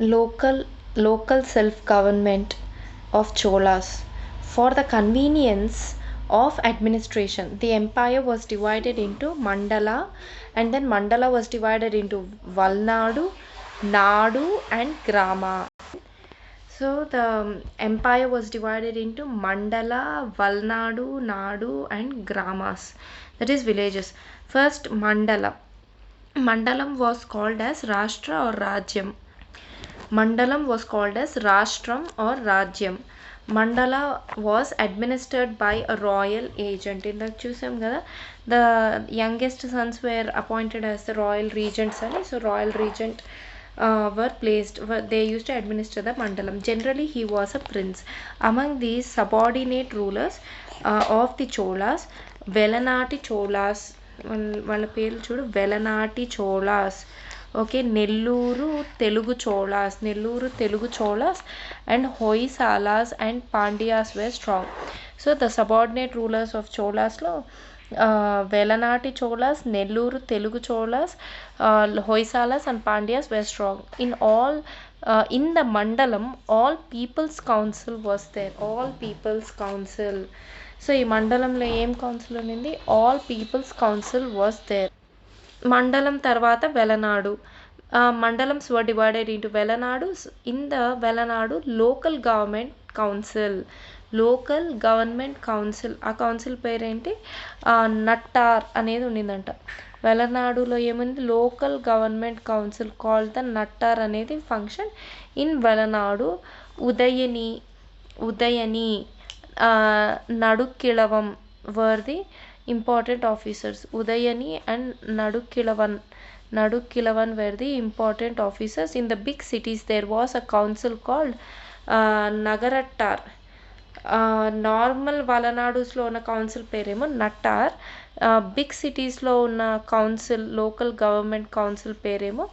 local local self-government of Cholas. For the convenience of administration, the empire was divided into Mandala, and then Mandala was divided into Valnadu, Nadu, and Grama. So the empire was divided into Mandala, Valnadu, Nadu, and Gramas. That is villages. First, Mandala. Mandalam was called as Rashtra or Rajyam. Mandalam was called as Rashtram or Rajyam. Mandala was administered by a royal agent. In the chusam kada, the youngest sons were appointed as the royal regents, and so royal regent were placed. They used to administer the Mandalam. Generally, he was a prince. Among these subordinate rulers of the Cholas, Velanati Cholas, వాళ్ళ పేర్లు చూడు, Velanati Cholas, okay, Nellore Telugu Cholas and Hoysalas and Pandyas were strong. So the subordinate rulers of చోళాస్లో Velanati Cholas, Nellore Telugu Cholas, Hoysalas and Pandyas were strong. In the Mandalam, all people's council was there. All people's council. సో ఈ మండలంలో ఏం council ఉన్నింది? All people's council was there. Mandalam తర్వాత valanadu. Mandalams were divided into valanadus. In the valanadu local government council, ఆ council పేరేంటి? నట్టార్ అనేది ఉండిందంట. వెలనాడులో ఏముంది? Local government council called the nattar అనేది ఫంక్షన్ ఇన్ వెలనాడు. ఉదయని Nadukilavam were the important officers. Udayani and Nadukilavan were the important officers. In the big cities there was a council called Nagarattar. Normal వలనాడుస్లో ఉన్న council పేరేమో నట్టార్. Big సిటీస్లో ఉన్న council, local government council పేరేమో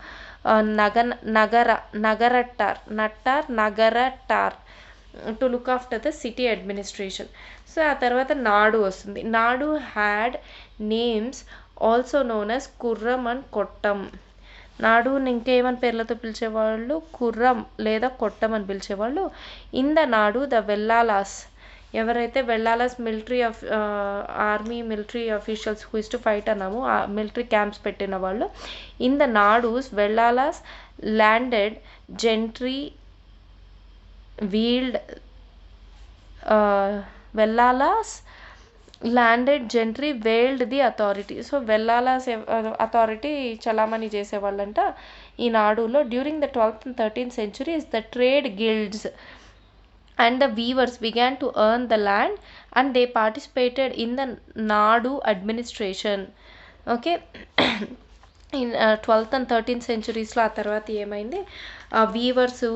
Nagarattar to look after the city administration. So ఆ తర్వాత నాడు వస్తుంది. Nadu had names also known as kurram and kottam. Nadu ఇంకేమని పేర్లతో పిలిచేవాళ్ళు? కుర్రం లేదా కొట్టం అని పిలిచేవాళ్ళు. In the nadu the Vellalas, ఎవరైతే Vellalas army military officials who is to fight అన్నాము, మిలిటరీ క్యాంప్స్ పెట్టిన వాళ్ళు. In the nadus Vellalas landed gentry wield Vellalas landed gentry wield the authority. So Vellalas authority చలామణి చేసేవాళ్ళంట ఈ నాడులో. During the 12th and 13th centuries the trade guilds and the weavers began to earn the land and they participated in the Nadu administration. Okay. In 12th and 13th centuriesలో ఆ తర్వాత ఏమైంది? Weavers,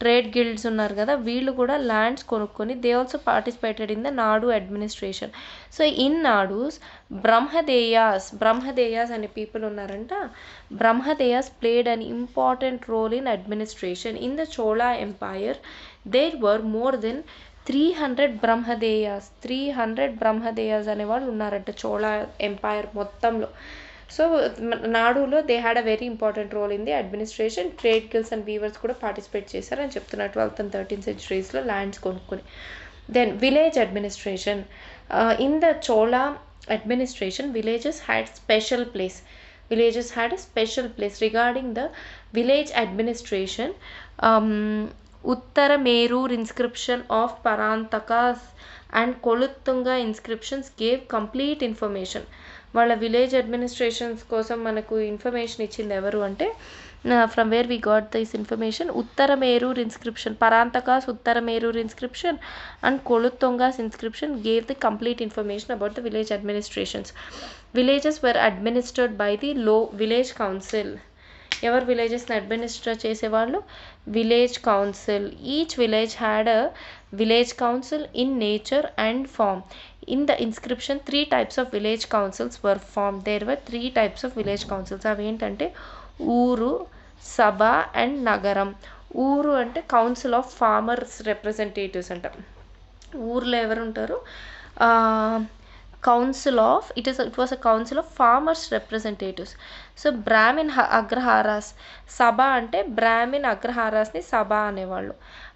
trade guilds ఉన్నారు కదా, వీళ్ళు కూడా lands కొనుక్కొని they also participated in the nadu administration. So in nadus brahmadeyas అనే people ఉన్నారంట. Brahmadeyas played an important role in administration. In the Chola empire there were more than 300 brahmadeyas అనేవాళ్ళు ఉన్నారంట చోళా ఎంపైర్ మొత్తంలో. సో నాడులో they had a very important role in the administration. Trade guilds and weavers కూడా participate చేశారని చెప్తున్నారు 12th and 13th centuriesలో lands కొనుక్కొని. Then village administration. In the Chola administration, villages had a special place regarding the village administration. Uttara Merur inscription of Parantakas and Koluttunga inscriptions gave complete information. వాళ్ళ village administrations కోసం మనకు information ఇచ్చింది ఎవరు అంటే, from where we got this information, Uttaramerur inscription, Parantaka's Uttaramerur inscription and Kulothunga's inscription gave the complete information about the village administrations. Villages were administered by the village council. ఎవరు విలేజెస్ని administer చేసేవాళ్ళు? Village council. Each village had a village council in nature and form. In the inscription 3 types of village councils were formed. There were 3 types of village councils. అవి ఏంటంటే ఊరు, సభ and నగరం. ఊరు అంటే council of farmers representatives అంట. ఊర్లో ఎవరు ఉంటారు? it was a council of farmers representatives. So Brahmin agraharas, sabha అంటే బ్రాహ్మిన్ అగ్రహారాస్ని సభ అనేవాళ్ళు.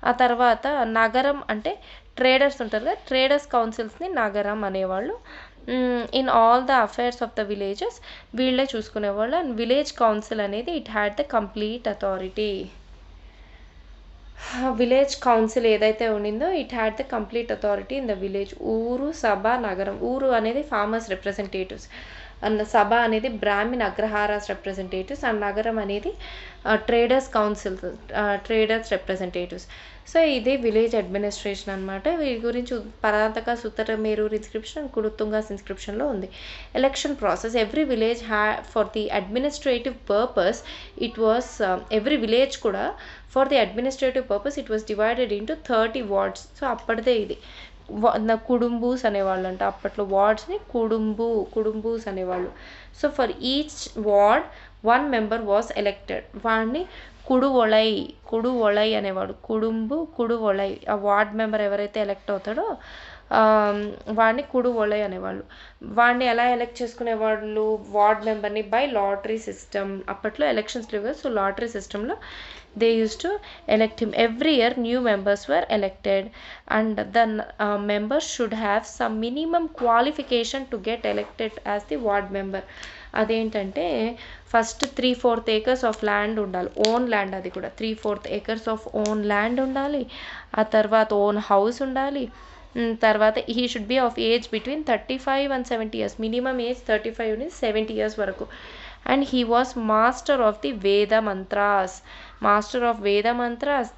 ఆ తర్వాత నగరం అంటే ట్రేడర్స్ ఉంటారు కదా, ట్రేడర్స్ కౌన్సిల్స్ని నగరం అనేవాళ్ళు. In all the affairs of the villages వీళ్ళే చూసుకునేవాళ్ళు. అండ్ విలేజ్ కౌన్సిల్ అనేది it had the complete authority. Village council ఏదైతే ఉండిందో it had the complete authority in the village. Ur, sabha, నగరం. ఊరు అనేది ఫార్మర్స్ రిప్రజెంటేటివ్స్, అండ్ సభ అనేది బ్రాహ్మిన్ అగ్రహారాస్ రిప్రజెంటేటివ్స్, అండ్ నగరం అనేది traders councils, traders representatives. So ఇది విలేజ్ అడ్మినిస్ట్రేషన్ అనమాట. వీటి గురించి పరాంతక, సుత్తరమేరూర్ ఇన్స్క్రిప్షన్ అండ్ కుడుతుంగాస్ ఇన్స్క్రిప్షన్లో ఉంది. Election process, every village for the administrative purpose it was, every village కూడా for the administrative purpose it was divided into 30 wards. సో అప్పటిదే ఇది కుడుంబూస్ అనేవాళ్ళు అంట. అప్పట్లో వార్డ్స్ని కుడుంబూస్ అనేవాళ్ళు. So for each ward 1 member was elected. వాడిని కుడువొళై అనేవాడు. కుడువొళై, ఆ వార్డ్ మెంబర్ ఎవరైతే ఎలెక్ట్ అవుతాడో వాడిని కుడువొళై అనేవాళ్ళు. వాడిని ఎలా ఎలెక్ట్ చేసుకునేవాళ్ళు వార్డ్ మెంబర్ని? By lottery system. అప్పట్లో ఎలక్షన్స్ లేవు కదా, సో లాటరీ సిస్టంలో they used to elect him. Every year new members were elected, and the members should have some minimum qualification to get elected as the ward member. అదేంటంటే first 3/4 acres of land ఉండాలి, own land. అది కూడా 3/4 acres of own land ఉండాలి. ఆ తర్వాత own house ఉండాలి. తర్వాత he should B of age between 35 and 70 years. Minimum age 35 నుంచి 70 years వరకు. And he was master of the Veda mantras,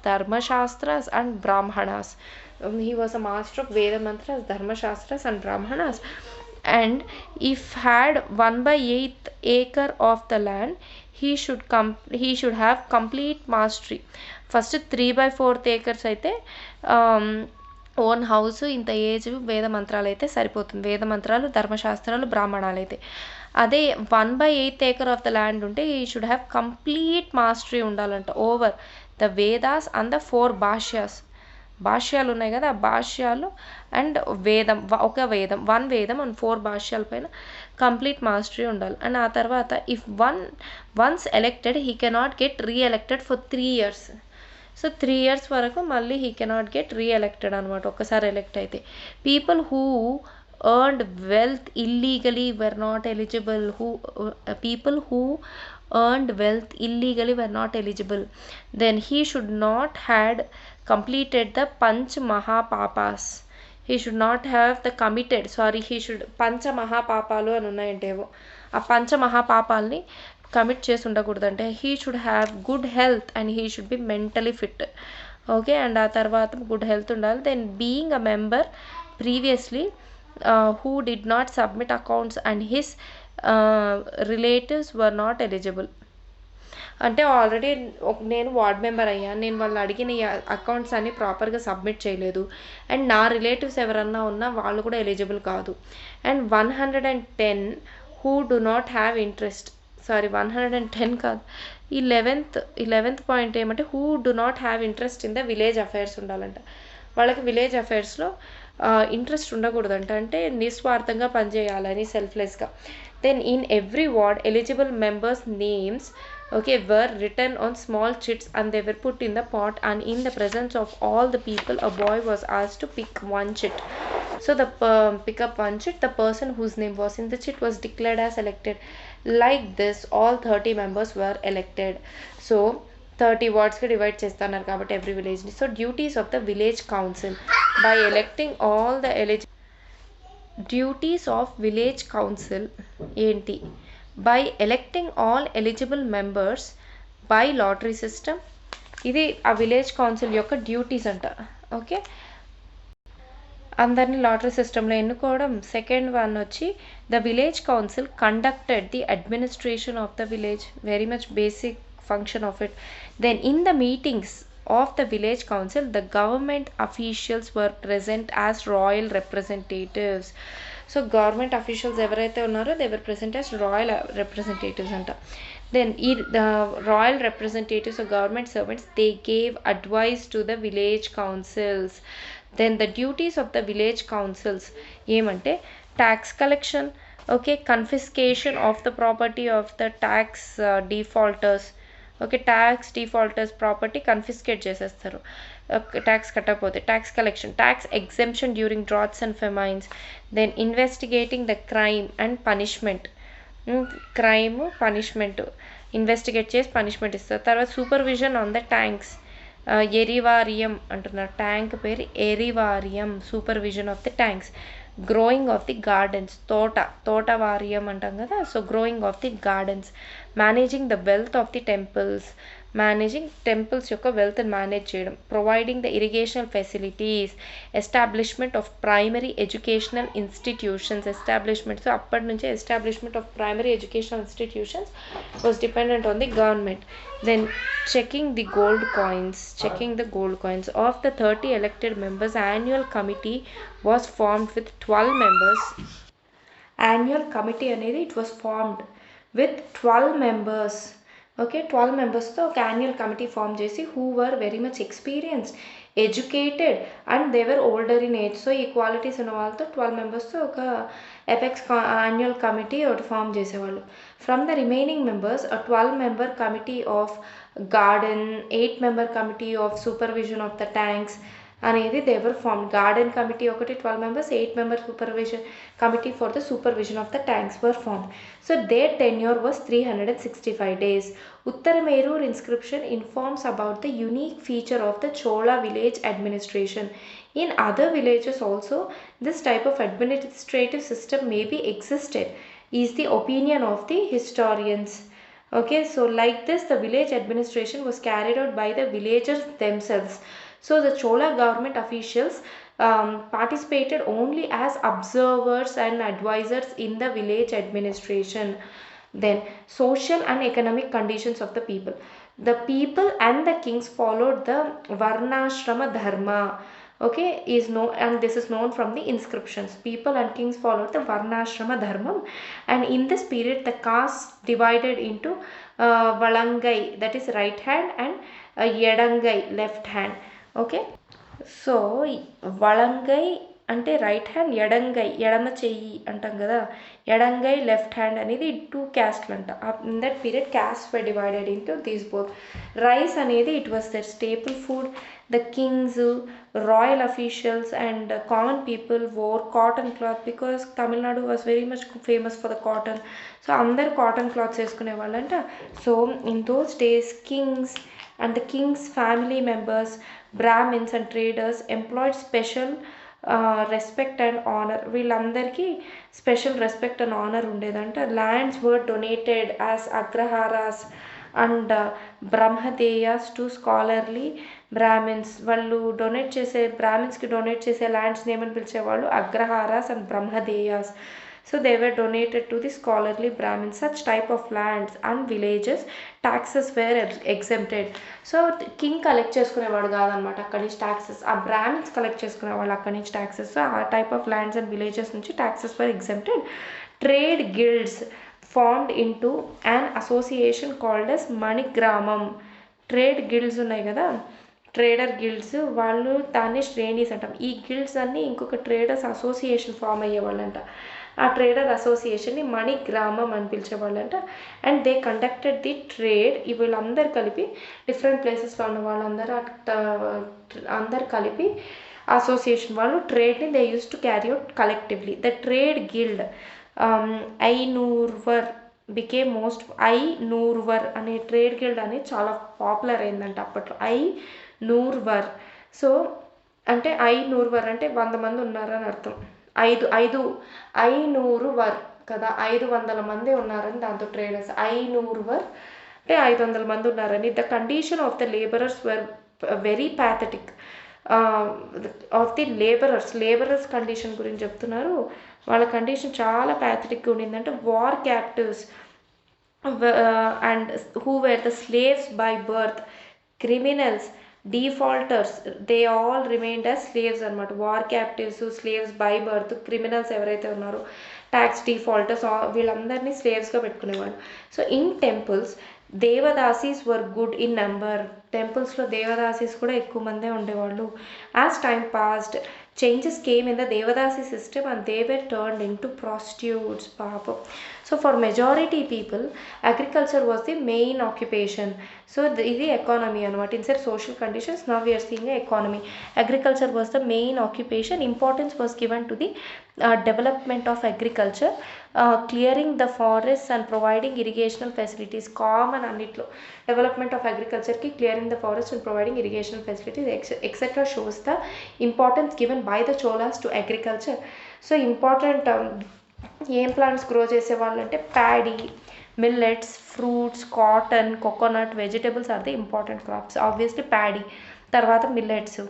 Dharma Shastras and Brahmanas. He was a master of Veda mantras, Dharma Shastras and Brahmanas. And if had 1/8 acre of the land, he should have complete mastery. First 3/4 acres అయితే own house, ఇంత age, వేద మంత్రాలు అయితే సరిపోతుంది. వేద మంత్రాలు, ధర్మశాస్త్రాలు, బ్రాహ్మణాలు అయితే. అదే 1/8 acre ఆఫ్ ద ల్యాండ్ ఉంటే ఈ షుడ్ హ్యావ్ కంప్లీట్ మాస్టరీ ఉండాలంట over the Vedas and the 4 భాష్యాస్. భాష్యాలు ఉన్నాయి కదా, ఆ భాష్యాలు అండ్ వేదం, ఒక వేదం, 1 వేదం అండ్ 4 భాష్యాల పైన కంప్లీట్ మాస్టరీ ఉండాలి. అండ్ ఆ తర్వాత if once elected he cannot get re-elected for 3 years. So 3 years వరకు మళ్ళీ హీ కెనాట్ గెట్ రీఎలెక్టెడ్ అనమాట ఒక్కసారి ఎలెక్ట్ అయితే. People who earned wealth illegally were not eligible. People who earned wealth illegally were not eligible. Then he should not had completed the Panch Mahapapas. He should not have the committed, he should Pancha Mahapapalu అని ఉన్నాయంటేవో, ఆ పంచ మహాపాపాలని commit చేసి ఉండకూడదంటే. He should have good health and he should be mentally fit. Okay, and ఆ తర్వాత good health ఉండాలి. Then being a member previously who did not submit accounts and his relatives were not eligible. అంటే already నేను ward member అయ్యాను, నేను వాళ్ళు అడిగిన accounts అన్ని ప్రాపర్గా సబ్మిట్ చేయలేదు, అండ్ నా రిలేటివ్స్ ఎవరన్నా ఉన్నా వాళ్ళు కూడా ఎలిజిబుల్ కాదు. And 110 who do not have interest, 110 కాదు, 11th పాయింట్ ఏమంటే who do not have interest in the village affairs ఉండాలంట. వాళ్ళకి విలేజ్ అఫైర్స్లో ఇంట్రెస్ట్ ఉండకూడదంట, అంటే నిస్వార్థంగా పనిచేయాలని, సెల్ఫ్లెస్గా. Then in every ward eligible members names were written on small chits and they were put in the pot, and in the presence of all the people a boy was asked to pick one chit. So the pick up one chit, the person whose name was in the chit was declared as elected. Like this all 30 members were elected. So 30 wards కి divide చేస్తున్నారు కాబట్టి every విలేజ్ని. So duties of the village council by electing all the duties of village council ఏంటి? By electing all eligible members by lottery system. ఇది ఆ village council యొక్క duties అంట. Okay, అందరినీ లాటరీ సిస్టంలో ఎన్నుకోవడం. సెకండ్ వన్ వచ్చి the village council conducted the administration of the village, very much basic function of it. Then in the meetings of the village council the government officials were present as royal representatives. So government officials ఎవరైతే ఉన్నారో they were present as royal representatives అంట. Then the royal representatives or government servants they gave advice to the village councils. Then the duties of the village councils ఏమంటే tax collection, okay, confiscation of the property of the tax defaulters, okay, tax defaulters property confiscate చేసేస్తారు tax కట్టకపోతే. Tax collection, tax exemption during droughts and famines, then investigating the crime and punishment, crime punishment investigate చేసి punishment ఇస్తారు. తర్వాత supervision on the tanks, erivariyam అంటున్నారు, tank పేరు erivariyam, supervision of the tanks. Growing of the gardens, thottavariyam అంటాం కదా, so growing of the gardens. Managing the wealth of the temples, managing temples యొక్క wealth manage చేయడం. Providing the irrigational facilities, establishment of primary educational institutions, establishments అప్పటి నుంచే establishment of primary educational institutions was dependent on the government. Then checking the gold coins of the 30 elected members. Annual committee was formed with 12 members. Annual committee అనేది it was formed with 12 members. Okay, 12 members తో ఒక annual committee form చేసి who were very much experienced, educated and they were older in age. So ఈ qualities ఉన్న వాళ్ళతో 12 మెంబర్స్తో ఒక apex annual committee ఒకటి ఫామ్ చేసేవాళ్ళు. From the remaining members a 12-member committee of garden, 8-member committee of supervision of the tanks అనేది they were formed. Garden committee ఒకటి 12 members, 8-member supervision committee for the supervision of the tanks were formed. So their tenure was 365 days. Uttaramerur inscription informs about the unique feature of the Chola village administration. In other villages also this type of administrative system may be existed, is the opinion of the historians. Okay, so like this the village administration was carried out by the villagers themselves. So the Chola government officials participated only as observers and advisors in the village administration. Then social and economic conditions of the people. The people and the kings followed the Varnashrama Dharma. Okay, is known, and this is known from the inscriptions. People and kings followed the Varnashrama Dharma, and in this period the caste divided into Valangai, that is right hand, and Yedangai, left hand. Okay, so Valangai అంటే right hand, ఎడంగై ఎడమ చెయ్యి అంటాం కదా, ఎడంగై left hand అనేది 2 క్యాస్ట్లు అంట. In that period caste were divided into these both. Rice అనేది it was their staple food. The kings, royal officials and common people wore cotton cloth because Tamil Nadu was very much famous for the cotton. So అందరు cotton clothes వేసుకునే వాళ్ళంట. So in those days kings and the king's family members, Brahmins and traders employed special respect and honor. వీళ్ళందరికీ special respect and honour ఉండేదంట. Lands were donated as agraharas and brahmadeyas to scholarly Brahmins. వాళ్ళు donate చేసే బ్రాహ్మిన్స్కి donate చేసే ల్యాండ్స్ని ఏమని పిలిచేవాళ్ళు, agraharas and brahmadeyas. So they were donated to the scholarly Brahmins. Such type of lands and villages taxes were exempted. So king collect చేసుకునేవాడు కాదనమాట అక్కడి నుంచి taxes, ఆ బ్రాహ్మిన్స్ కలెక్ట్ చేసుకునేవాళ్ళు అక్కడి నుంచి taxes. సో ఆ type of lands and villages నుంచి taxes were exempted. Trade guilds formed into an association called as Manigramam. Trade guilds ఉన్నాయి కదా, ట్రేడర్ గిల్డ్స్, వాళ్ళు దాన్ని శ్రేణీస్ అంటాం. ఈ గిల్డ్స్ అన్నీ ఇంకొక ట్రేడర్స్ అసోసియేషన్ ఫామ్ అయ్యేవాళ్ళంట. ఆ ట్రేడర్ అసోసియేషన్ని మణిగ్రామం అని పిలిచేవాళ్ళంట. And they conducted the trade. వీళ్ళందరూ కలిపి డిఫరెంట్ ప్లేసెస్లో ఉన్న వాళ్ళందరూ అందరు కలిపి అసోసియేషన్ వాళ్ళు ట్రేడ్ని they use to carry out collectively. The trade guild Ainurvar became most. Ainurvar అనే ట్రేడ్ గిల్డ్ అనేది చాలా పాపులర్ అయిందంట అప్పట్లో. ఐనూర్వర్. సో అంటే ఐనూర్వర్ అంటే 100 మంది ఉన్నారని అర్థం. ఐనూరువర్ కదా, 500 మంది ఉన్నారని దాంతో ట్రేడర్స్. ఐనూరువర్ అంటే 500 మంది ఉన్నారని. The condition of the labourers were very pathetic. Of the labourers condition గురించి చెప్తున్నారు. వాళ్ళ కండిషన్ చాలా ప్యాథటిక్గా ఉండిందంటే war captives and who were the slaves by birth, criminals, defaulters, they all remained as slaves అనమాట. War captives, slaves by birth, criminals ఎవరైతే ఉన్నారో, ట్యాక్స్ డిఫాల్టర్స్, వీళ్ళందరినీ స్లేవ్స్గా పెట్టుకునేవాళ్ళు. So in temples devadasis were good in number. టెంపుల్స్లో దేవదాసీస్ కూడా ఎక్కువ మందే ఉండేవాళ్ళు. As time passed changes came in the devadasi system and they were turned into prostitutes పాపం. So for majority people agriculture was the main occupation. So ఇది economy అనమాట. Inside social conditions now we are seeing economy. Agriculture was the main occupation. Importance was given to the development of agriculture, clearing the forest and providing irrigational facilities. Common అన్నిట్లో development of అగ్రికల్చర్కి clearing the forest and providing irrigational facilities etcetera shows the importance given by the Cholas to agriculture. So important ఏం plants grow చేసేవాళ్ళు అంటే paddy, millets, fruits, cotton, coconut, vegetables are the important crops. Obviously paddy, తర్వాత millets,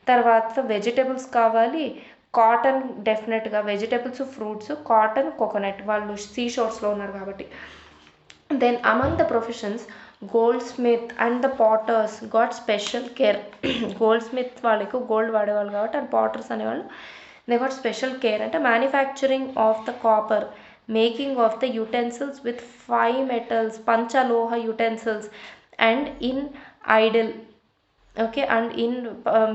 తర్వాత vegetables కావాలి, cotton డెఫినెట్గా, vegetables, fruits, cotton, coconut. వాళ్ళు sea షోర్స్లో ఉన్నారు కాబట్టి. Then among the professions goldsmith and the potters got special care. Goldsmith వాళ్ళకు gold వాడేవాళ్ళు కాబట్టి, అండ్ పాటర్స్ అనేవాళ్ళు they got special care. అంటే manufacturing of the copper, making of the utensils with 5 metals, panchaloha utensils, and in idol, okay, and in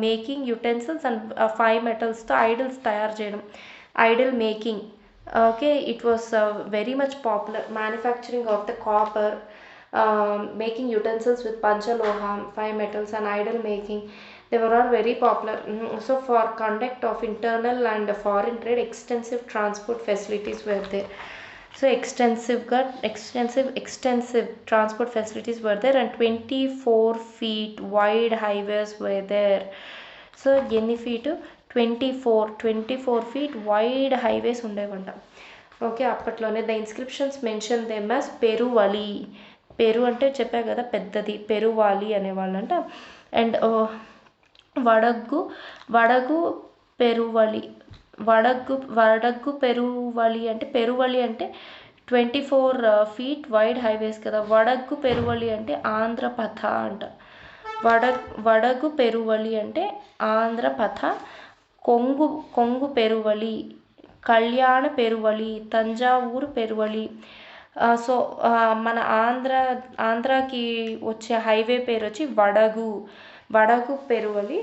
making utensils and 5 metals తో idols తయారు చేయడం, idol making, okay, it was very much popular. Manufacturing of the copper, making utensils with panchaloha, 5 metals, and idol making, they were all very popular. So for conduct of internal and foreign trade, extensive transport facilities were there. So extensive transport facilities were there, and 24 feet wide highways were there. So ఎన్ని feet? 24 feet wide highways ఉండేవంట. Okay, అప్పట్లోనే the inscriptions mention them as Peruvali. పెరు అంటే చెప్పా కదా పెద్దది, పెరువాలి అనేవాళ్ళంట. And వడగు పెరువలి, వడగ్గు పెరువలి అంటే, పెరువలి అంటే 24 feet వైడ్ హైవేస్ కదా. వడగ్గు పెరువలి అంటే ఆంధ్రపథ అంట. వడగు పెరువలి అంటే ఆంధ్రపథ. కొంగు పెరువలి, కళ్యాణ పెరువలి, తంజావూరు పెరువలి. సో మన ఆంధ్రాకి వచ్చే హైవే పేరు వచ్చి వడగు పెరువలి,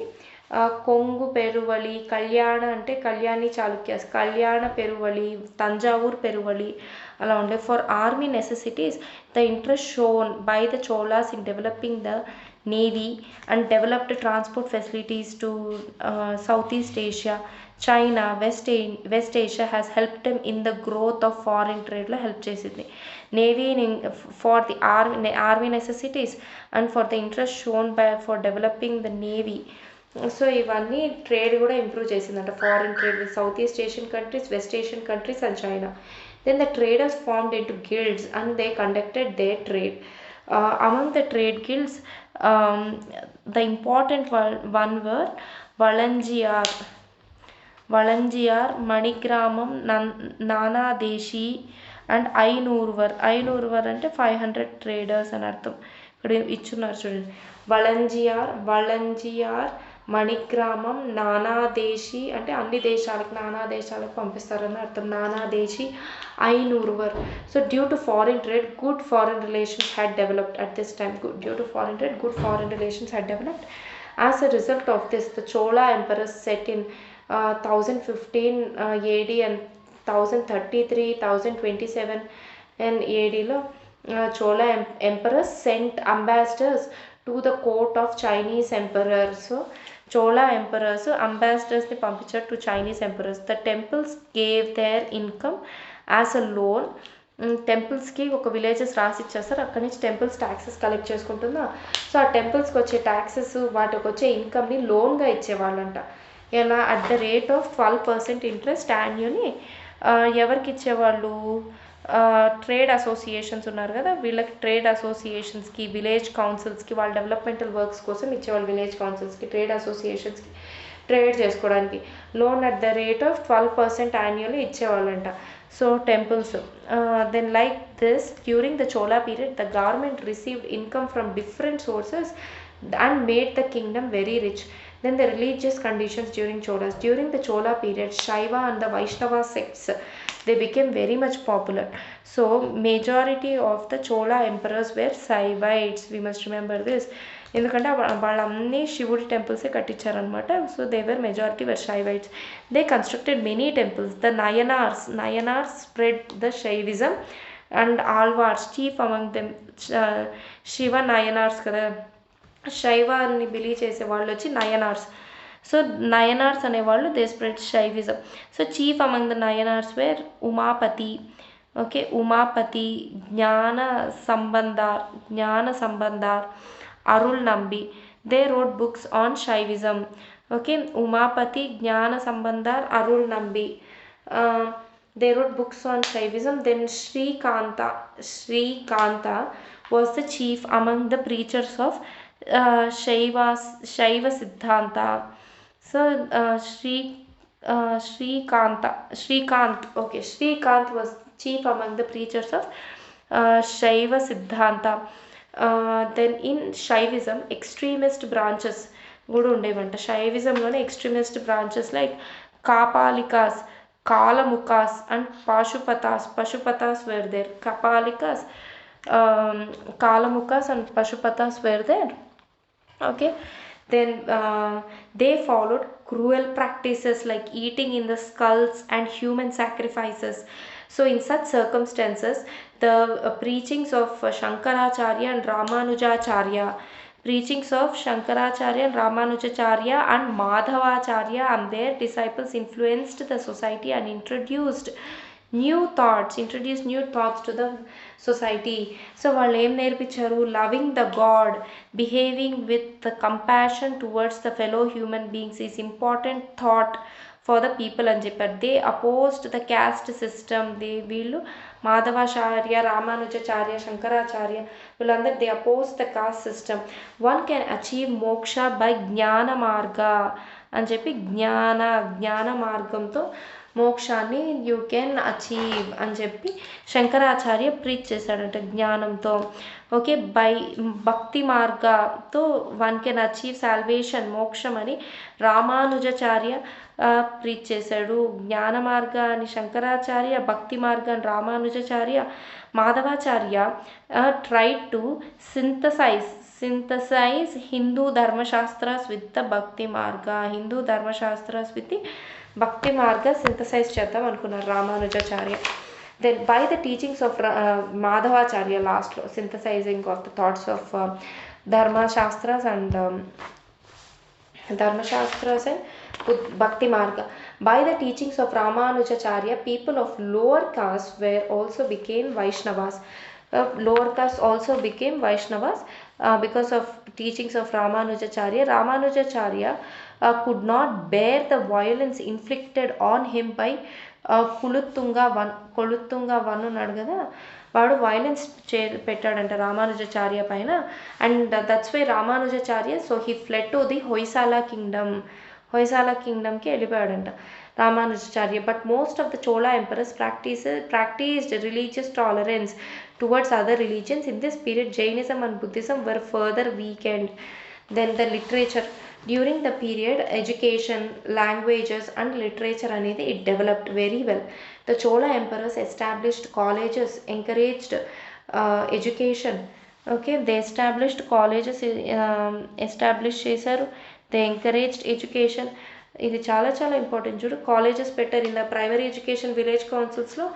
కొంగు పెరువలి, కళ్యాణ అంటే కళ్యాణి చాళుక్యాస్, కళ్యాణ పెరువలి, తంజావూర్ పెరువలి అలా ఉండే. For army necessities the interest shown by the Cholas in developing the navy and developed transport facilities to south east Asia, China, west Asia has help them in the growth of foreign ట్రేడ్లో help చేసింది. Navy for the army necessities and for the interest shown by for developing the navy. So ఇవన్నీ trade కూడా improve చేసిందంట, foreign trade with south east Asian countries, west Asian countries and China. Then the traders formed into guilds and they conducted their trade. Among the trade guilds, the important one were Valanjiyar, Manigramam, Nanadeshi and Ainuruvar అంటే 500 traders అని అర్థం. ఇక్కడ ఇచ్చున్నారు చూడండి. వలంజియార్, మణిగ్రామం, నానాదేశీ అంటే అన్ని దేశాలకు, నానా దేశాలకు పంపిస్తారని అర్థం. Nanadeshi, Ainuruvar. So due to foreign trade good foreign relations had developed at this time. Due to foreign trade good foreign relations had developed. As a result of this the Chola emperors set in 1015 AD and 1033, 1027 and ADలో Chola emperors sent ambassadors to the court of Chinese emperor. So Chola emperors అంబాసిడర్స్ని పంపించారు to Chinese emperors. The temples gave their income as a loan. టెంపుల్స్కి ఒక villages రాసి ఇచ్చేస్తారు, అక్కడి నుంచి temples taxes collect చేసుకుంటుందా. So ఆ టెంపుల్స్కి వచ్చే ట్యాక్సెస్, వాటికి వచ్చే ఇన్కమ్ని లోన్గా ఇచ్చేవాళ్ళంట. ఎలా? At the rate of 12% interest annually. ఎవరికి ఇచ్చేవాళ్ళు? ట్రేడ్ అసోసియేషన్స్ ఉన్నారు కదా, వీళ్ళకి ట్రేడ్ అసోసియేషన్స్కి, విలేజ్ కౌన్సిల్స్కి, వాళ్ళ డెవలప్మెంటల్ వర్క్స్ కోసం ఇచ్చేవాళ్ళు. విలేజ్ కౌన్సిల్స్కి, ట్రేడ్ అసోసియేషన్స్కి ట్రేడ్ చేసుకోవడానికి loan at the rate of 12% annually ఇచ్చేవాళ్ళంట. So temples. Then like this during the Chola period the government received income from different sources and made the kingdom very rich. Then the religious conditions during Cholas. During the Chola period, Shaiva and the Vaishnava sects, they became very much popular. So majority of the Chola emperors were Shaivites. We must remember this. ఎందుకంటే వాళ్ళన్నీ శివుడి టెంపుల్సే కట్టించారనమాట. So they were majority were Shaivites. They constructed many temples. The Nayanars spread the Shaivism and Alvars chief among them. Shiva Nayanars కదా, శైవాన్ని believe చేసే వాళ్ళు వచ్చి నయనార్స్. సో నయనార్స్ అనేవాళ్ళు they spread Shaivism. So chief among the Nayanars were Umapati. Okay, Umapati, Jnana Sambandar, Arul Nambi. They wrote books on Shaivism. Okay, Umapati, Jnana Sambandar, Arul Nambi. They wrote books on Shaivism. Then Sri Kanta was the chief among the preachers of Shaiva Siddhanta. So Srikant was chief among the preachers of Shaiva Siddhanta. Then in Shaivism, extremist branches కూడా ఉండేవంట. శైవిజంలోనే extremist branches like Kapalikas, Kalamukas and Pashupatas were there. Kapalikas, Kalamukas and Pashupatas were there. Okay, then they followed cruel practices like eating in the skulls and human sacrifices. So in such circumstances, the preachings of Shankaracharya and Ramanujacharya and Madhavacharya and their disciples influenced the society and introduced new thoughts to the society. So వాళ్ళు ఏం నేర్పించారు? Loving the God, behaving with compassion towards the fellow human beings is important thought for the people అని చెప్పారు. They opposed the cast system. వీళ్ళు మాధవాచార్య, రామానుజాచార్య, శంకరాచార్య వీళ్ళందరూ they oppose the cost system. One can achieve మోక్ష by జ్ఞాన మార్గ అని చెప్పి జ్ఞాన మార్గంతో మోక్షాన్ని యూ కెన్ అచీవ్ అని చెప్పి శంకరాచార్య ప్రీచ్ చేశాడంట జ్ఞానంతో. ఓకే, బై భక్తి మార్గతో వన్ కెన్ అచీవ్ సాల్వేషన్, మోక్షం అని రామానుజాచార్య ప్రీచ్ చేశాడు. జ్ఞాన మార్గాన్ని శంకరాచార్య, భక్తి మార్గాన్ని Ramanujacharya, Madhavacharya try to synthesize Hindu Dharmashastras with the Bhakti Marga. Hindu Dharmashastras with the Bhakti Marga synthesize చేద్దాం అనుకున్నారు Ramanujacharya. Then by the teachings of Madhavacharya, last synthesizing of the thoughts of Dharmashastras and Bhakti Marga. By the teachings of Ramanujacharya, people of lower caste also became Vaishnavas. Lower caste also became Vaishnavas because of teachings of Ramanujacharya. Ramanujacharya could not bear the violence inflicted on him by Kulottunga one ఉన్నాడు కదా, వాడు violence పెట్టాడంట రామానుజాచార్య పైన. And that's why Ramanujacharya so he fled to the Hoysala కింగ్డమ్కి వెళ్ళిపోయాడంట Ramanujacharya. But most of the Chola emperors practised religious tolerance towards other religions. In this period, Jainism and Buddhism were further weakened. Then the literature. During the period, education, languages and literature అనేది it developed very well. The Chola emperors established colleges, encouraged education. Okay, they established colleges, establish చేశారు. They encouraged education. ఇది చాలా చాలా important. చూడు, colleges పెట్టారు. In the primary education village కౌన్సిల్స్లో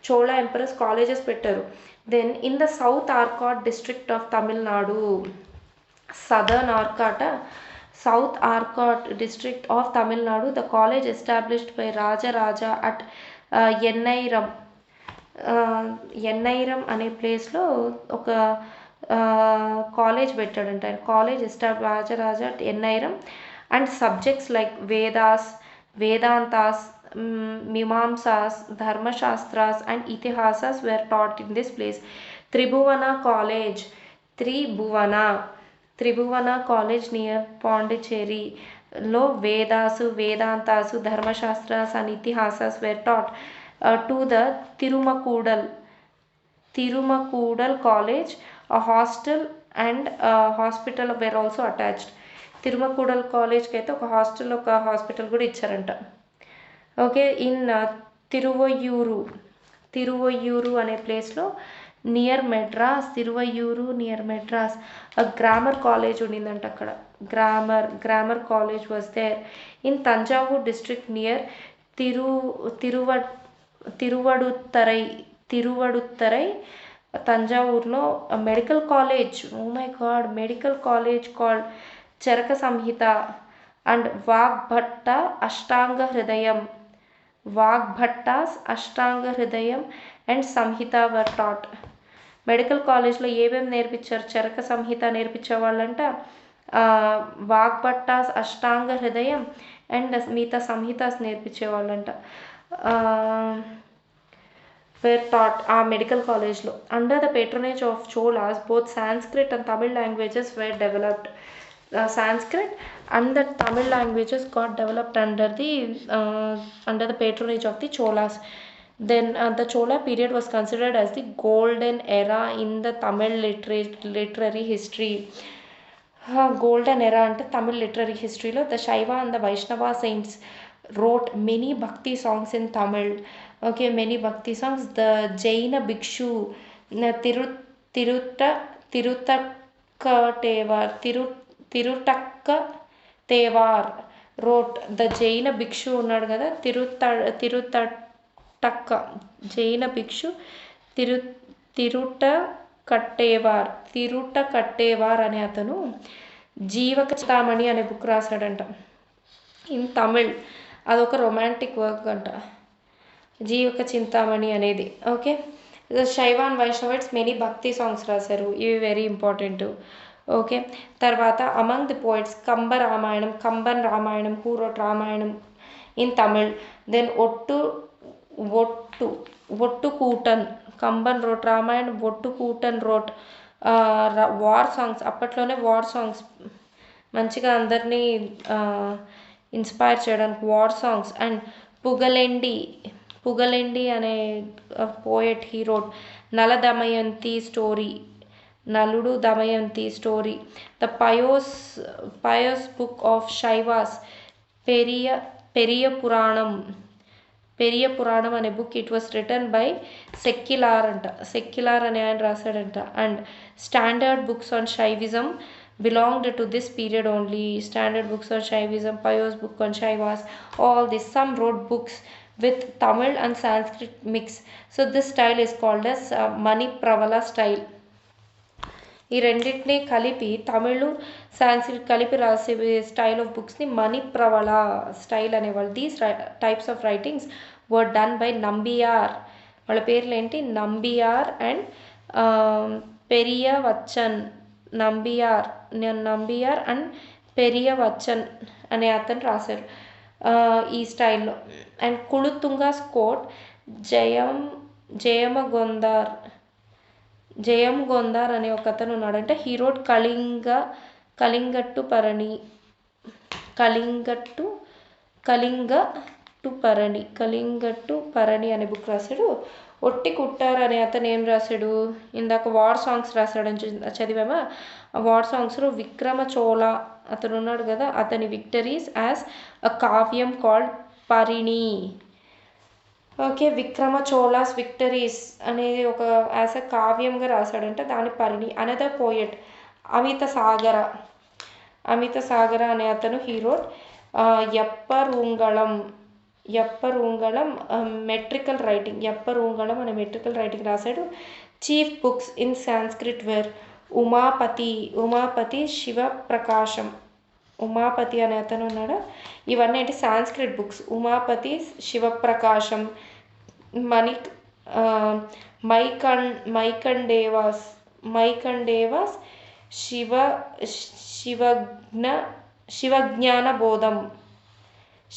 Chola emperors colleges పెట్టారు. Then in the South Arcot district of Tamil Nadu, South Arcot district of Tamil Nadu, the college established by Rajaraja at Yennairam అనే ప్లేస్లో ఒక college పెట్టాడంట. College Rajaraja at Yennairam, and subjects like Vedantas, Mimamsas, Dharmashastras and Itihasas were taught in this place. Tribhuvana College near Pondicherry లో Vedantasu, Dharmashastras and Itihasas were taught. To the Tirumakudal College, a hostel and a hospital were also attached. తిరుమకూడల్ కాలేజ్కి అయితే ఒక hospital కూడా ఇచ్చారంట. Okay, in Thiruvaiyyur అనే ప్లేస్లో near Madras, Thiruvaiyyur near Madras. Grammar college ఉండిందంట అక్కడ. Grammar college was there. In Thanjavur district near Thiru Thiruva Thiruvaduthurai తంజావూర్లో medical college. Oh my god, medical college called Charaka Samhita. And Vagbhata Ashtanga Hridayam. Vagbhatas Ashtanga Hridayam and Samhita were taught. Medical కాలేజ్లో ఏమేమి నేర్పించారు? చరక సంహిత నేర్పించేవాళ్ళంట, వాగ్భట్టాస్ అష్టాంగ హృదయం అండ్ మిగతా సంహితాస్ నేర్పించేవాళ్ళంట. వేర్ టాట్ ఆ మెడికల్ కాలేజ్లో. Under the patronage of Cholas both Sanskrit and Tamil languages were developed. Sanskrit and the Tamil languages got developed under the patronage of the Cholas. Then the Chola period was considered as the golden era in the Tamil literary history. Golden era ante Tamil literary history lo the Shaiva and the Vaishnava saints wrote many bhakti songs in Tamil. Okay, many bhakti songs. The Jaina Bhikshu Tiruttakka Thevar wrote. The Jaina Bhikshu ఉన్నాడు కదా, జైన భిక్షు తిరుటకట్టేవార్ అనే అతను జీవక చింతామణి అనే book రాశాడంట in Tamil. అదొక romantic work అంట, జీవక చింతామణి అనేది. Okay, Shaiva and Vaishnavites many bhakti songs రాశారు, ఇవి వెరీ ఇంపార్టెంట్. ఓకే, తర్వాత among the poets Kamban Ramayanam, who wrote Ramayanam in Tamil. Then Ottakuttan, Kamban wrote Ramayanam, Ottakuttan wrote war songs. అప్పట్లోనే వార్ సాంగ్స్ మంచిగా అందరినీ ఇన్స్పైర్ చేయడానికి వార్ సాంగ్స్. అండ్ పుగలెండి అనే poet he wrote Nala Damayanti story, నలుడు Damayanti story. The pious book of Shaivas Periya Puranam అనే book. It was written by Sekkilar అనే ఆయన రాశాడంట. And standard books on Shaivism belonged to this period only. Standard books on Shaivism, Payos book on Shaivas, all this. Some wrote books with Tamil and Sanskrit mix. So this style is called as Manipravala style. ఈ రెండింటిని కలిపి Tamil Sanskrit కలిపి రాసే style of బుక్స్ని మణిప్రవళ style అనేవాళ్ళు. These types of writings were done by Nambiar. వాళ్ళ పేర్లు ఏంటి? Nambiar and పెరియవచ్చన్. Nambiar and పెరియవచ్చన్ అనే అతను రాశారు ఈ స్టైల్లో. అండ్ కుళుతుంగాస్ కోట్ జయమగొందార్ అనే ఒక అతను ఉన్నాడంటే హీ రోడ్ కళింగట్టు పరణి అనే బుక్ రాశాడు. ఒట్టి కుట్టార్ అనే అతను ఏం రాశాడు? ఇందాక వార్ సాంగ్స్ రాశాడని చదివామా? ఆ వార్ సాంగ్స్లో విక్రమ చోళ అతను ఉన్నాడు కదా, అతని విక్టరీస్ యాజ్ అ కావ్యం కాల్డ్ పరిణి. ఓకే, విక్రమ చోళాస్ విక్టరీస్ అనేది ఒక యాజ్ అ కావ్యంగా రాశాడంటే దాని పరిణి. అనదర్ పోయట్ అమిత సాగర అనే అతను హీరోడ్ ఎప్పరూంగళం మెట్రికల్ రైటింగ్. ఎప్పరూంగళం అనే మెట్రికల్ రైటింగ్ రాశాడు. Chief books in Sanskrit were Umapati Shivaprakasham. Umapati అనే అతను ఉన్నాడు. ఇవన్నీ ఏంటి? సాంస్క్రిట్ బుక్స్. ఉమాపతి శివప్రకాశం, మైకండేవాస్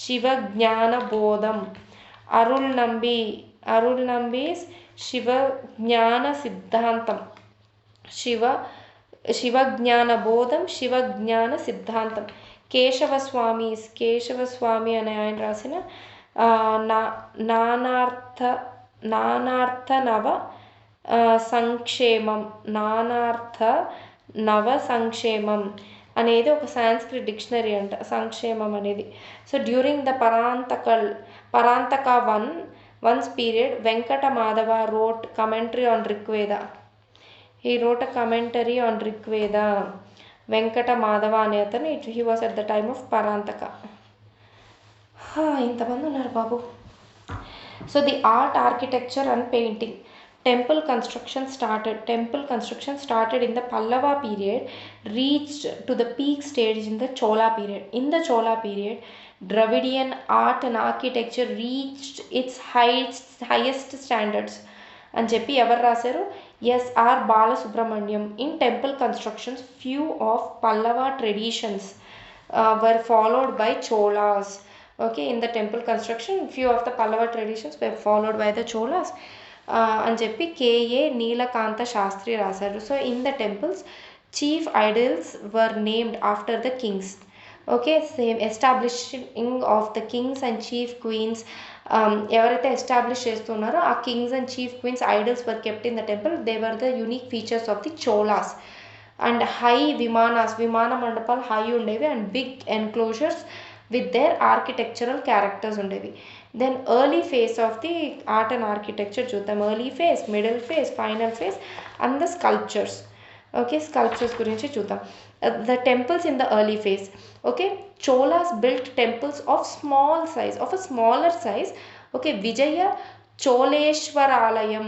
శివజ్ఞానబోధం. అరుళ్ నంబీస్ శివజ్ఞాన సిద్ధాంతం. శివజ్ఞానబోధం, శివజ్ఞాన సిద్ధాంతం. కేశవస్వామి అనే ఆయన రాసిన నానార్థ నవ సంక్షేమం అనేది ఒక సాంస్క్రిట్ డిక్షనరీ అంట, సంక్షేమం అనేది. So during the Parantaka one's period, Venkata Madhava wrote commentary on Rigveda. He wrote a commentary on Rigveda. Venkata Madhava అనే అతను, he was at the time of Parantaka. ఇంతమంది ఉన్నారు బాబు. So the art, architecture and painting. Temple construction started in the Pallava period, reached to the peak stage in the Chola period. In the Chola period, Dravidian art and architecture reached its highest standards. అని చెప్పి ఎవరు రాశారు? S.R. Balasubramaniam. In temple constructions, few of Pallava traditions were followed by Cholas. Okay, in the temple construction, few of the Pallava traditions were followed by the Cholas. అని చెప్పి K.A. Neelakanta Shastri రాశారు. So in the temples chief idols were named after the kings. Okay, same establishing of the kings and chief queens, ఎవరైతే establish చేస్తున్నారో ఆ kings and chief queens idols were kept in the temple. They were the unique features of the Cholas. And high విమాన మండపాలు high ఉండేవి and big enclosures with their architectural characters ఉండేవి. Then early phase of the art and architecture చూద్దాం. Early face, middle phase, final phase and the sculptures. Okay, sculptures గురించి చూద్దాం. The temples in the early phase. Okay, Cholas built temples of smaller size. Okay, Vijaya చోళేశ్వరాలయం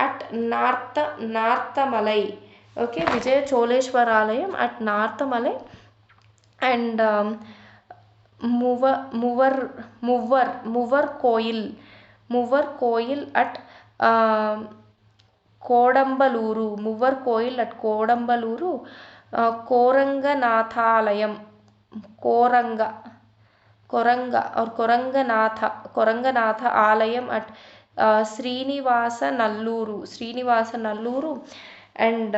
at Narthamalai. Okay, Vijaya చోళేశ్వరాలయం at Narthamalai and Muvar Koil at Kodambalur. Korangnathalayam Korangnatha ఆలయం at Srinivasa Nallur and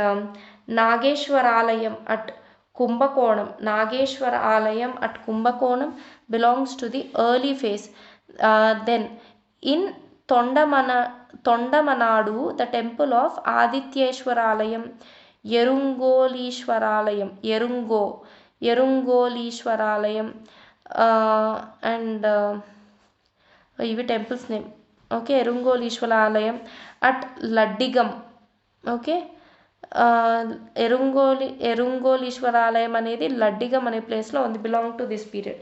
Nageshwaralayam at Kumbakonam. belongs to the early phase. Then in Tondamanadu, the temple of Adityeshwaralayam, Yerungolishwaralayam and ఇవి temples name. Okay, Yerungolishwaralayam at Laddigam. Okay, Yerungolishwaralayam అనేది లడ్డిగం అనే ప్లేస్లో ఉంది. Belong to this period.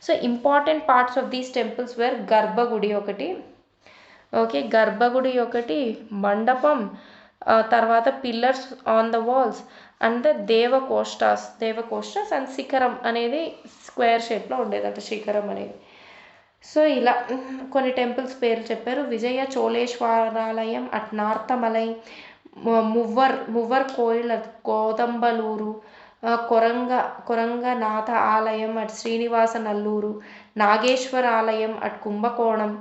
So important parts of these temples were గర్భగుడి ఒకటి. Okay, గర్భగుడి ఒకటి, మండపం, తర్వాత pillars on the walls and the devakoshtas and shikharam అనేది స్క్వేర్ షేప్లో ఉండేదంట, శిఖరం అనేది. సో ఇలా కొన్ని టెంపుల్స్ పేర్లు చెప్పారు. విజయ చోళేశ్వరాలయం అట్ నార్తమలై, మువ్వర్ కోయిల్ అట్ కోదంబలూరు, కొరంగనాథ ఆలయం అట్ శ్రీనివాస నల్లూరు, నాగేశ్వర ఆలయం at Kumbakonam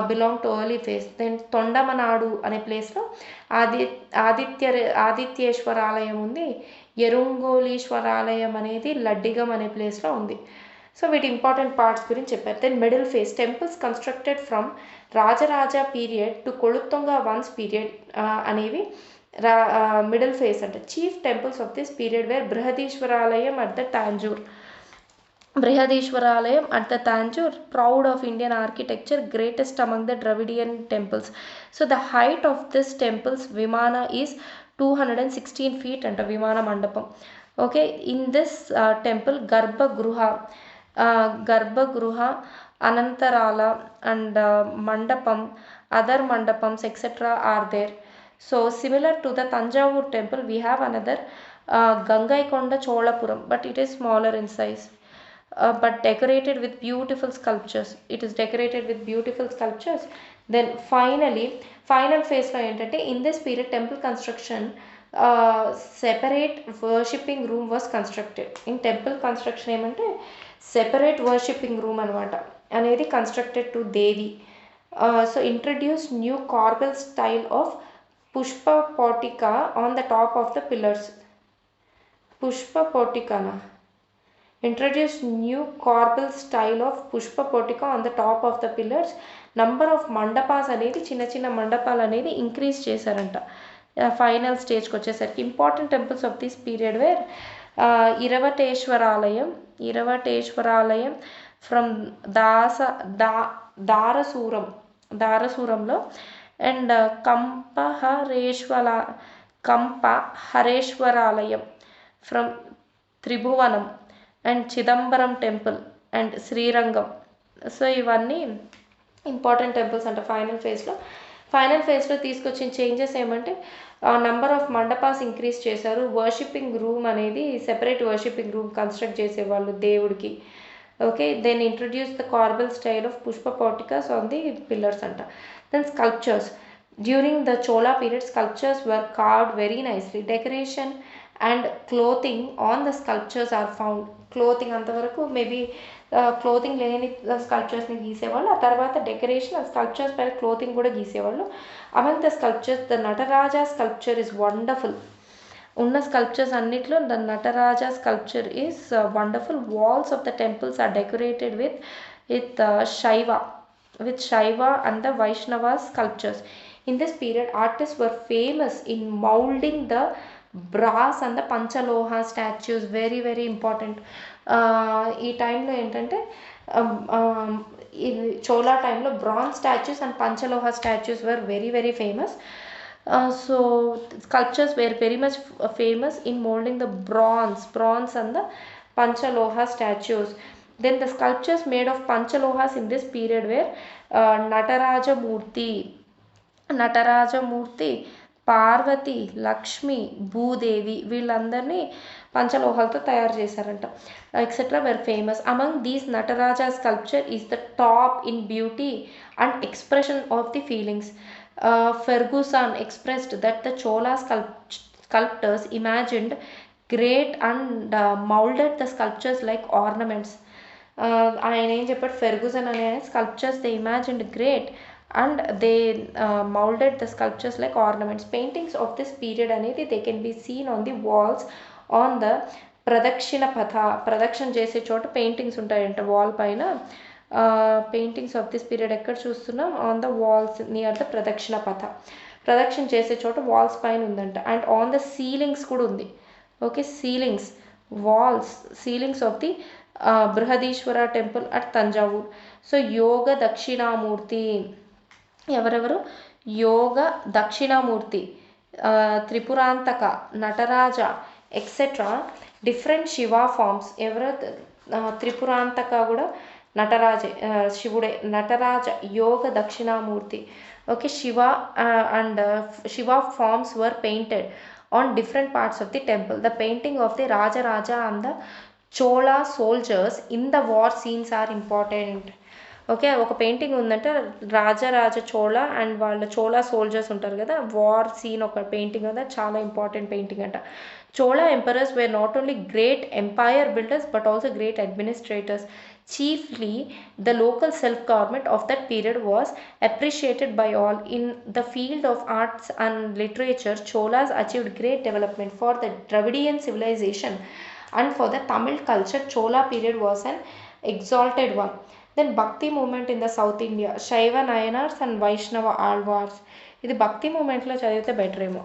belong to early phase. Then Thondamanadu అనే ప్లేస్లో ఆదిత్యేశ్వరాలయం ఉంది. ఎరుంగోలీశ్వరాలయం అనేది లడ్డిగం అనే ప్లేస్లో ఉంది. సో వీటి ఇంపార్టెంట్ పార్ట్స్ గురించి చెప్పారు. Then middle phase. Temples constructed from Rajaraja period to Kulottunga one's period అనేవి మిడిల్ ఫేస్ అంటే. Chief temples of this period were Brihadeeswaralayam at the Tanjore, proud of Indian architecture, greatest among the Dravidian temples. So the height of this temple's Vimana is 216 feet and Vimana Mandapam. Okay, in this temple, Garbhagruha, Anantarala and Mandapam, other Mandapams etc. are there. So similar to the Tanjavur temple, we have another Gangaikonda Cholapuram, but it is smaller in size. But decorated with beautiful sculptures. Then final phase lo entante, in this period temple construction separate worshipping room was constructed. In temple construction emante separate worshipping room anamata anedi constructed to Devi. So introduce new corbel style of Pushpa portica on the top of the pillars. Introduce new corbel style of Pushpa portica on the top of the pillars. Number of mandapas అనేది చిన్న మండపాలు అనేది increase చేశారంట final స్టేజ్కి వచ్చేసరికి. Important temples of this period were Airavateshwaralayam from Darasuram. దారసూరంలో. And Kampahareshwaralayam from Tribhuvanam and Chidambaram temple and Srirangam. So ఇవన్నీ important temples అంట ఫైనల్ ఫేజ్లో తీసుకొచ్చిన చేంజెస్ ఏమంటే నంబర్ ఆఫ్ మండపాస్ ఇంక్రీజ్ చేశారు. వర్షిపింగ్ రూమ్ అనేది సెపరేట్ వర్షిపింగ్ రూమ్ కన్స్ట్రక్ట్ చేసేవాళ్ళు దేవుడికి. Okay, then introduce the corbel style of pushpa porticos on the pillars అంట. Then sculptures during the Chola period sculptures were carved very nicely. Decoration and clothing on the sculptures are found. Clothing అంతవరకు maybe clothing లేని స్కల్ప్చర్స్ని గీసేవాళ్ళు. ఆ తర్వాత decoration ఆ sculptures పైన clothing కూడా గీసేవాళ్ళు. Among the sculptures the Nataraja sculpture is wonderful. ఉన్న స్కల్ప్చర్స్ అన్నిట్లో the Nataraja sculpture is wonderful. Walls of the temples are decorated with Shaiva and the Vaishnava sculptures. In this period, artists were famous in molding the brass and the Panchaloha statues. Very very important. ఈ టైంలో ఏంటంటే ఇది చోళా టైంలో bronze statues and panchaloha statues were very very famous. So sculptures were very much famous in molding the bronze and the Panchaloha statues. Then the sculptures made of Panchalohas in this period were Nataraja Murti, Parvati, Lakshmi, Bhudevi వీళ్ళందరినీ పంచలోహాలతో తయారు చేశారంట. Etcetera were famous. Among these Nataraja sculpture is the top in beauty and expression of the feelings. Ferguson expressed that the Chola sculptors imagined great and molded the sculptures like ornaments. ఆయన ఏం చెప్పాడు, Fergusson అనే sculptures they imagined great and they moulded the sculptures like ornaments. Paintings of this period అనేది they can be seen on the walls on the ప్రదక్షిణ చేసే చోట paintings ఉంటాయంట wall పైన. పెయింటింగ్స్ ఆఫ్ దిస్ పీరియడ్ ఎక్కడ చూస్తున్నాం, on the walls near the ప్రదక్షిణ చేసే చోట వాల్స్ పైన ఉందంట. అండ్ ఆన్ ద సీలింగ్స్ కూడా ఉంది. Okay, ceilings of the Brihadeeswara temple at Thanjavur. So Yoga Dakshinamurthy ఎవరెవరు, Yoga Dakshinamurthy, Tripurantaka, Nataraja etcetera different Shiva forms. ఎవరో త్రిపురాంతక కూడా నటరాజే, శివుడే. Nataraja, Yoga Dakshinamurthy. Okay, Shiva forms were painted on different parts of the temple. The painting of the Raja and the Chola soldiers in the war scenes are important. Okay, ఒక painting ఉందంటే రాజ Chola and వాళ్ళ Chola soldiers ఉంటారు కదా, war scene ఒక painting కదా, చాలా important painting అంట. Chola emperors were not only great empire builders but also great administrators. Chiefly, the local self-government of that period was appreciated by all. In the field of arts and literature, Cholas achieved great development. For the Dravidian civilization and for the Tamil culture, Chola period was an exalted one. Then Bhakti movement in the South India, Shaiva Nayanars and Vaishnava Alvars. ఇది భక్తి మూమెంట్లో చదివితే better ఏమో.